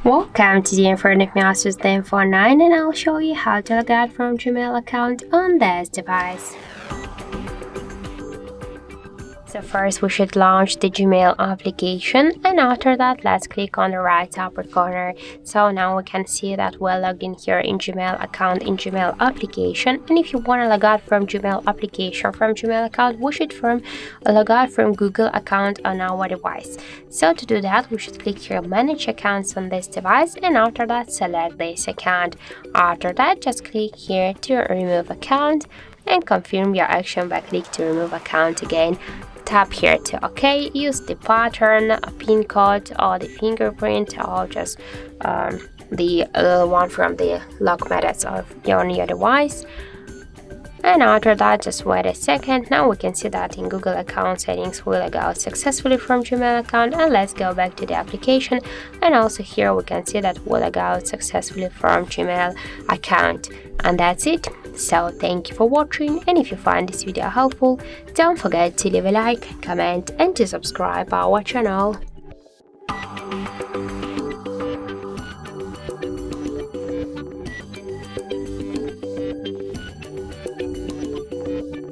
Welcome to the info of ASUS Zenfone 9, and I'll show you how to log out from Gmail account on this device. So first we should launch the Gmail application, and after that let's click on the right upper corner. So now we can see that we're logged in here in Gmail account in Gmail application, and if you want to log out from Gmail application from Gmail account, we should log out from Google account on our device. So to do that we should click here manage accounts on this device, and after that select this account. After that just click here to remove account and confirm your action by click to remove account again. Tap here to OK, use the pattern, a PIN code or the fingerprint or just the one from the lock methods on your device. And after that just wait a second. Now we can see that in Google account settings we log out successfully from Gmail account, and let's go back to the application, and also here we can see that we log out successfully from Gmail account. And that's it. So thank you for watching, and if you find this video helpful, don't forget to leave a like, comment and to subscribe our channel.